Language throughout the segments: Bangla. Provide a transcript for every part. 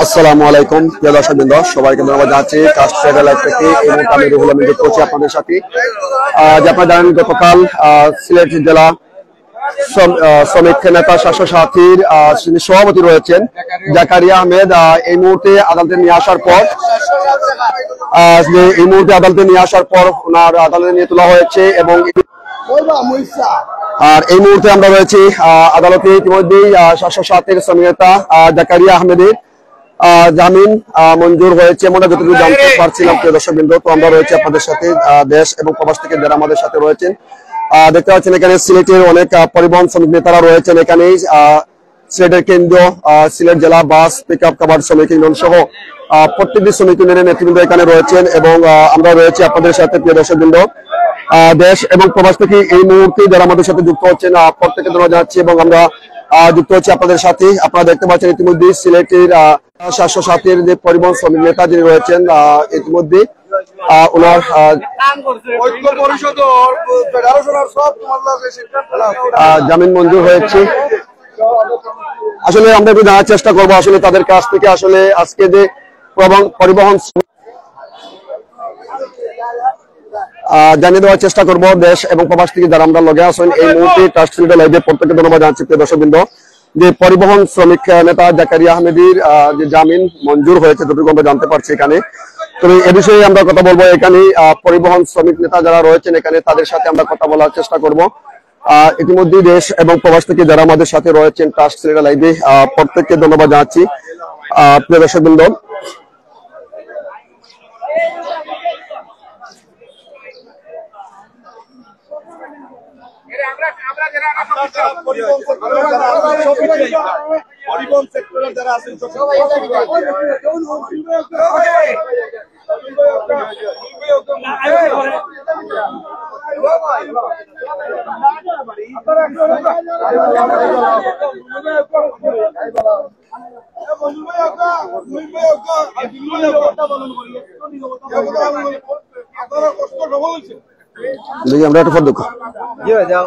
আসসালামু আলাইকুম প্রিয় দর্শকবৃন্দ, সবাইকে ধন্যবাদ জানাচ্ছি কাস্ট ট্রেডার লাইভ থেকে। এই মুহূর্তে আমি রুহুল আমিন যুক্ত হচ্ছি আপনাদের সাথে। যে আপনারা জানেন, গতকাল সিলেট জেলা শ্রমিক নেতা স্বাস্থ্য সাথীর সভাপতি রয়েছেন জাকারিয়া আহমেদ এই মুহূর্তে আদালতে নিয়ে আসার পর ওনার আদালতে নিয়ে তোলা হয়েছে। এবং আর এই মুহূর্তে আমরা রয়েছি আদালতে। ইতিমধ্যেই স্বাস্থ্য সাথীর শ্রমিক নেতা জাকারিয়া আহমেদের জামিন মঞ্জুর হয়েছে মনে যতটুকু জানতে পারছিলাম প্রিয় দর্শকবৃন্দ। তো আমরা রয়েছি আপনাদের সাথে, দেশ এবং প্রবাস থেকে যারা আমাদের সাথে রয়েছেন। দেখতে পাচ্ছেন এখানে সিলেটের অনেক পরিবহন শ্রমিক নেতারা রয়েছেন। এখানেই সিলেটের কেন্দ্র, সিলেট জেলা বাস পিক আপ কাভার শ্রমিক ইউনিয়ন সহ প্রত্যেকটি শ্রমিক ইউনিয়নের নেতৃবৃন্দ এখানে রয়েছেন। এবং আমরা রয়েছি আপনাদের সাথে প্রিয় দর্শকবৃন্দ, দেশ এবং প্রবাস থেকে এই মুহূর্তে যারা আমাদের সাথে যুক্ত হচ্ছেন প্রত্যেকে ধন্যবাদ জানাচ্ছি। এবং আমরা যুক্ত হচ্ছি আপনাদের সাথে। আপনারা দেখতে পাচ্ছেন ইতিমধ্যে সিলেটের স্বাস্থ্য সাথীর যে পরিবহন শ্রমিক নেতা যিনি রয়েছেন, ইতিমধ্যে ওনার জামিন মঞ্জুর হয়েছে। আসলে আমরা একটু জানার চেষ্টা করবো আসলে তাদের কাছ থেকে আসলে আজকে যে পরিবহন জানিয়ে দেওয়ার চেষ্টা করবো দেশ এবং প্রবাস থেকে যারা আমরা লগে আসেন এই মুহূর্তে ট্রাস্ট ফিল্ডে লাইভে প্রত্যেকে ধন্যবাদ জানাচ্ছি প্রিয় দর্শকবৃন্দ। যে পরিবহন শ্রমিক নেতা জাকারিয়া আহমেদের যে জামিন মঞ্জুর হয়েছে যতটুকু আমরা জানতে পারছি এখানে। তো এ বিষয়ে আমরা কথা বলবো। এখানে পরিবহন শ্রমিক নেতা যারা রয়েছেন এখানে তাদের সাথে আমরা কথা বলার চেষ্টা করব। ইতিমধ্যে দেশ এবং প্রবাস থেকে যারা আমাদের সাথে রয়েছেন ট্রাস্ট ফিল্ডে লাইভে প্রত্যেককে ধন্যবাদ জানাচ্ছি প্রিয় দর্শকবৃন্দ। পরিবহন সেক্টরে যারা আছেন আমরা একটা পর দেখো যাও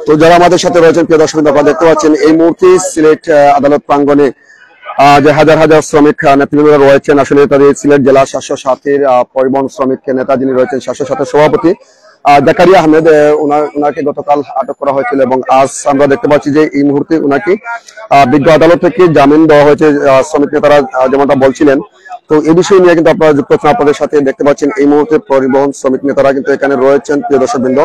তো যারা আমাদের সাথে রয়েছেন প্রিয় দর্শক, আপনারা দেখতে পাচ্ছেন এই মুহূর্তে সিলেট আদালত প্রাঙ্গণে যে হাজার হাজার শ্রমিক নেতৃবৃন্দরা রয়েছেন। আসলে তাদের সিলেট জেলা স্বাস্থ্য সাথীর পরিবহন শ্রমিক নেতা যিনি রয়েছেন স্বাস্থ্য সাথীর সভাপতি জাকারিয়া আহমেদ, ওনাকে গতকাল আটক করা হয়েছিল এবং আজ আমরা দেখতে পাচ্ছি যে এই মুহূর্তে ওনাকে বিজ্ঞ আদালত থেকে জামিন দেওয়া হয়েছে শ্রমিক নেতারা যেমনটা বলছিলেন। তো এই বিষয় নিয়ে কিন্তু আপনারা যুক্ত হচ্ছেন আপনাদের সাথে। দেখতে পাচ্ছেন এই মুহূর্তে পরিবহন শ্রমিক নেতারা কিন্তু এখানে রয়েছেন প্রিয় দর্শকবৃন্দ।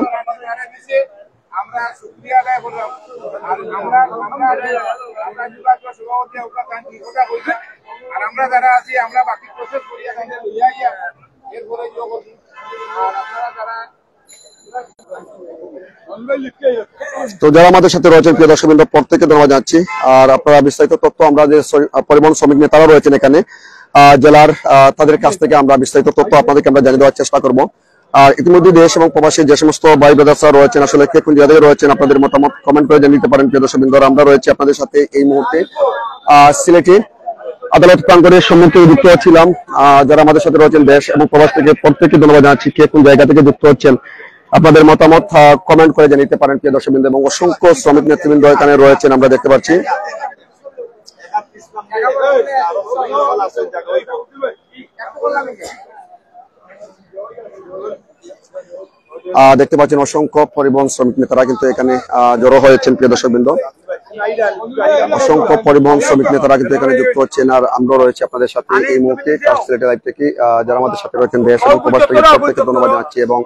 তো যারা আমাদের সাথে রয়েছেন প্রিয় দর্শকবৃন্দ প্রত্যেককে ধন্যবাদ জানাচ্ছি। আর আপনারা বিস্তারিত তথ্য আমরা যে পরিবহন শ্রমিক নেতারা রয়েছেন এখানে জেলার তাদের কাছ থেকে আমরা বিস্তারিত তথ্য আপনাদেরকে আমরা জানিয়ে দেওয়ার চেষ্টা করবো। আর ইতিমধ্যে দেশ এবং প্রবাসী যে সমস্ত ভাই ব্রাদার্সরা রয়েছেন আসলে কে কোন জায়গায় রয়েছেন আপনাদের মতামত কমেন্ট করে জানিয়ে দিতে পারেন প্রিয় দর্শকবৃন্দ। আমরা রয়েছি আপনাদের সাথে এই মুহূর্তে সিলেটে আদালত প্রাঙ্গণের সম্মুখে যুক্ত হচ্ছিলাম। যারা আমাদের সাথে রয়েছেন দেশ এবং প্রবাস থেকে প্রত্যেককে ধন্যবাদ জানাচ্ছি। কে কোন জায়গা থেকে যুক্ত হচ্ছেন আপনাদের মতামত কমেন্ট করে জানিয়ে দিতে পারেন প্রিয় দর্শকবৃন্দ। এবং অসংখ্য শ্রমিক নেতৃবৃন্দ এখানে রয়েছেন আমরা দেখতে পাচ্ছি। দেখতে পাচ্ছেন অসংখ্য পরিবহন শ্রমিক নেতারা কিন্তু এখানে জড়ো হয়েছেন প্রিয় দর্শকবৃন্দ। অসংখ্য পরিবহন শ্রমিক নেতারা কিন্তু এখানে যুক্ত হচ্ছেন। আর আমরা রয়েছে আপনাদের সাথে এই মুহূর্তে সিলেটের লাইভ থেকে যারা আমাদের সাথে রয়েছেন দেশ এবং প্রবাস থেকে প্রত্যেককে ধন্যবাদ জানাচ্ছি। এবং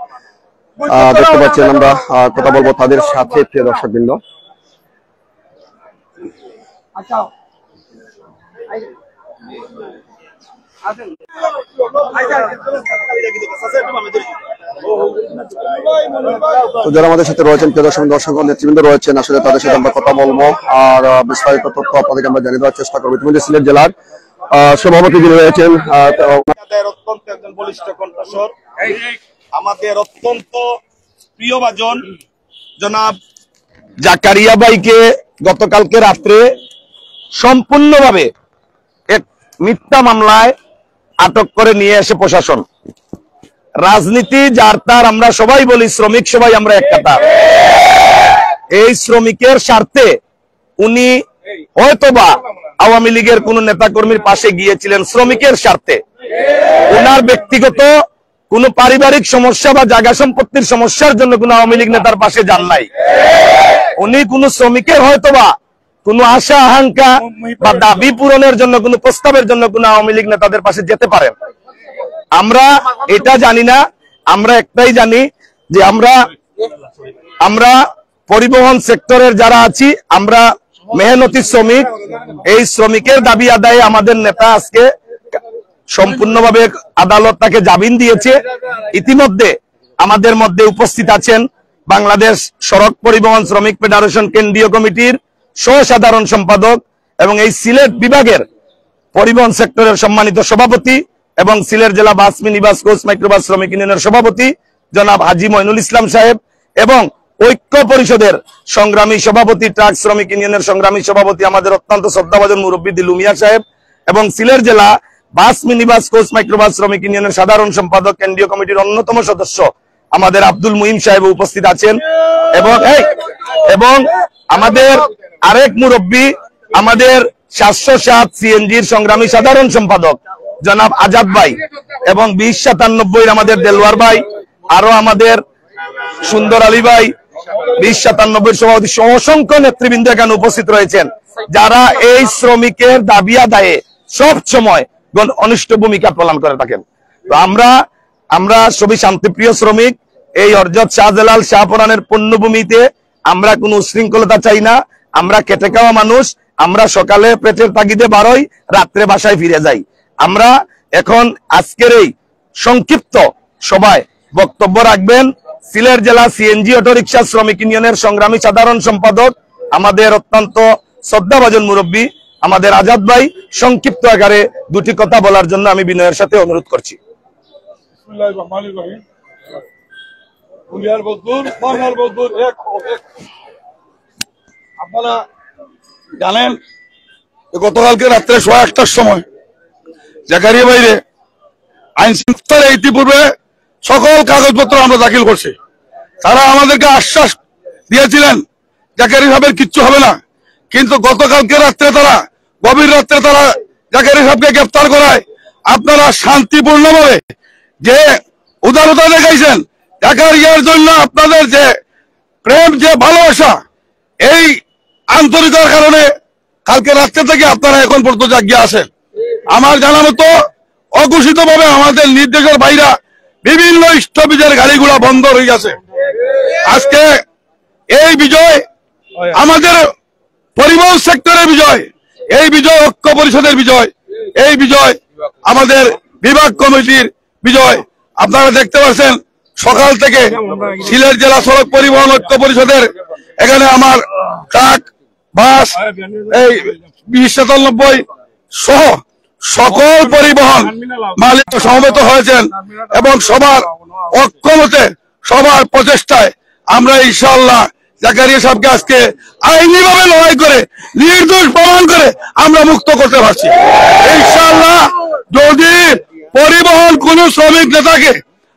দেখতে পাচ্ছেন আমরা কথা বলবো তাদের সাথে প্রিয় দর্শকবৃন্দ। তো যারা আমাদের সাথে রয়েছেন প্রিয় দর্শক নেতৃবৃন্দ রয়েছেন আসলে তাদের সাথে আমরা কথা বলবো আর বিস্তারিত তথ্য আপনাদেরকে আমরা জানিয়ে দেওয়ার চেষ্টা করবো। ইতিমধ্যে সিলেট জেলার সভাপতি যিনি রয়েছেন আমাদের অত্যন্ত একজন বলিষ্ঠ কণ্ঠস্বর, আমাদের অত্যন্ত প্রিয়ভাজন জনাব জাকারিয়া ভাইকে গতকালকে রাত্রে সম্পূর্ণভাবে এক মিথ্যা মামলায় আটক করে নিয়ে এসে প্রশাসন। রাজনীতি যার তার, আমরা সবাই বলি শ্রমিক, সবাই আমরা এক কাতার। এই শ্রমিকের স্বার্থে উনি হয়তোবা আওয়ামী লীগের কোন নেতা কর্মীর পাশে গিয়েছিলেন শ্রমিকের স্বার্থে। উনার ব্যক্তিগত কোন পারিবারিক সমস্যা বা জায়গা সম্পত্তির সমস্যার জন্য কোন আওয়ামী লীগ নেতার পাশে যান নাই। উনি কোন শ্রমিকের হয়তোবা কোন আশা আকাঙ্ক্ষা বা দাবি পূরণের জন্য কোন প্রস্তাবের জন্য কোন আওয়ামী লীগ নেতাদের পাশে যেতে পারেন। আমরা এটা জানি না, আমরা একটাই জানি যে আমরা পরিবহন সেক্টরের যারা আছি, আমরা মেহনতি শ্রমিক। এই শ্রমিকের দাবি আদায়ে আমাদের নেতা আজকে সম্পূর্ণভাবে আদালত তাকে জামিন দিয়েছে। ইতিমধ্যে আমাদের মধ্যে উপস্থিত আছেন বাংলাদেশ সড়ক পরিবহন শ্রমিক ফেডারেশন কেন্দ্রীয় কমিটির সহ-সাধারণ সম্পাদক এবং এই সিলেট বিভাগের পরিবহন সেক্টরের সম্মানিত সভাপতি এবং সিলেট জেলা বাস মিনি বাস কোচ মাইক্রোবাস শ্রমিক ইউনিয়নের সভাপতি জনাব হাজী মইনুল ইসলাম সাহেব এবং ঐক্য পরিষদের সংগ্রামী সভাপতি, ট্রাক শ্রমিক ইউনিয়নের সংগ্রামী সভাপতি আমাদের অত্যন্ত শ্রদ্ধাভাজন মুরব্বী দিলু মিয়া সাহেব এবং সিলেট জেলা বাস মিনি বাস কোচ মাইক্রোবাস শ্রমিক ইউনিয়নের সাধারণ সম্পাদক কেন্দ্রীয় কমিটির অন্যতম সদস্য আমাদের আব্দুল মুহিম সাহেব উপস্থিত আছেন এবং আমাদের আরেক মুরব্বী, আমাদের 707 সিএনজির সংগ্রামী সাধারণ সম্পাদক জনাব আজাদ ভাই এবং 2097 আমাদের দেলওয়ার ভাই, আরো আমাদের সুন্দর আলী ভাই, 2097 সভাপতি সহ অসংখ্য নেতৃবৃন্দ এখানে উপস্থিত রয়েছেন, যারা এই শ্রমিকের দাবি আদায়ে সব সময় অনিষ্ট ভূমিকা পালন করে থাকেন। তো আমরা সবই শান্তিপ্রিয় শ্রমিক। এই হযরত শাহজালাল শাহপরানের পণ্যভূমিতে আমরা কোনো উশৃঙ্খলতা চাই না। আমরা খেটে খাওয়া মানুষ, আমরা সকালে পেটের তাগিদে বারোই, রাত্রে বাসায় ফিরে যাই। আমরা এখন আজকের এই সংক্ষিপ্ত সভায় বক্তব্য রাখবেন সিলেট জেলা সিএনজি অটোরিকশা শ্রমিক ইউনিয়নের সংগ্রামী সাধারণ সম্পাদক আমাদের অত্যন্ত শ্রদ্ধাভাজন মুরব্বী আমাদের আজাদ ভাই। সংক্ষিপ্ত আকারে দুটি কথা বলার জন্য আমি বিনয়ের সাথে অনুরোধ করছি। আপনারা জানেন গতকালকে রাত্রে 1:15টার সময় জাকারিয়া বাইরে আইন শৃঙ্খলা ইতিপূর্বে সকল কাগজপত্র আমরা দাখিল করছি। তারা আমাদেরকে আশ্বাস দিয়েছিলেন জাকারিয়া সাহেবের কিচ্ছু হবে না, কিন্তু গতকালকে রাত্রে তারা গভীর রাত্রে তারা জাকারিয়া সাহেবকে গ্রেফতার করায় আপনারা শান্তিপূর্ণভাবে যে উদারতা দেখাইছেন, জাকারিয়ার জন্য আপনাদের যে প্রেম, যে ভালোবাসা, এই আন্তরিকতার কারণে কালকে রাত্রে থেকে আপনারা এখন পর্যন্ত জাগিয়ে আছেন। আমার জানা মতো অঘোষিত ভাবে আমাদের নির্দেশের বাইরা বিভিন্ন স্টপেজের গাড়িগুলা বন্ধ হয়ে গেছে। আজকে এই বিজয় আমাদের পরিবহন সেক্টরের বিজয়, এই বিজয় ঐক্য পরিষদের বিজয়, এই বিজয় আমাদের বিভাগ কমিটির বিজয়। আপনারা দেখতে পাচ্ছেন সকাল থেকে সিলেট জেলা সড়ক পরিবহন ঐক্য পরিষদের এখানে আমার ট্রাক, বাস, এই 2097 সহ সকল পরিবহন মালিক সমবেত হয়েছেন এবং সবার ঐক্যমতে সবার প্রচেষ্টায় আমরা ইনশাআল্লাহ জাকারিয়া সাহেবকে আজকে আইনিভাবে লড়াই করে নির্দোষ প্রমাণ করে আমরা মুক্ত করতে পারছি। ইনশাআল্লাহ যদি পরিবহন কোন শ্রমিক নেতাকে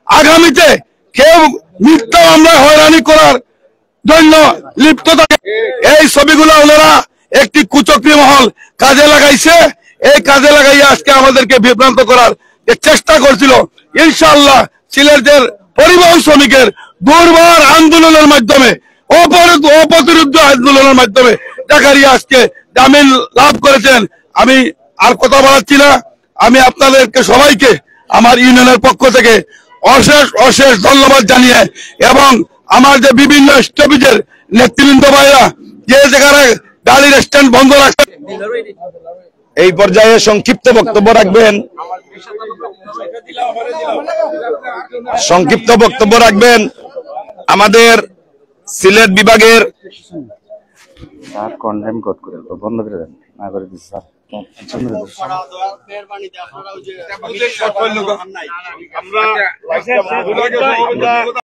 আগামীতে কেউ মিথ্যা মামলায় হয়রানি করার জন্য লিপ্ত থাকে, এই ছবিগুলো ওনারা একটি কুচক্রী মহল কাজে লাগাইছে। এই কাজে লাগাইয়া আজকে আমাদেরকে বিভ্রান্ত করার যে চেষ্টা করছিল, ইনশাআল্লাহ সিলেটের পরিবহন শ্রমিকের দুর্বার আন্দোলনের মাধ্যমে, অপ্রতিরোধ্য আন্দোলনের মাধ্যমে জাকারিয়া আজকে জামিন লাভ করেছেন। আমি আর কথা বলাচ্ছি না, আমি আপনাদেরকে সবাইকে আমার ইউনিয়নের পক্ষ থেকে অশেষ অশেষ ধন্যবাদ জানিয়ে এবং আমার যে বিভিন্ন স্টপেজের নেতৃবৃন্দ ভাইরা যে জায়গায় গাড়ির স্ট্যান্ড বন্ধ রাখছে, এই পর্যায়ে সংক্ষিপ্ত বক্তব্য রাখবেন আমাদের সিলেট বিভাগের স্যার কন্ডেম কোড করে বন্ধ করে দেন, না করে দিন স্যার। আমরা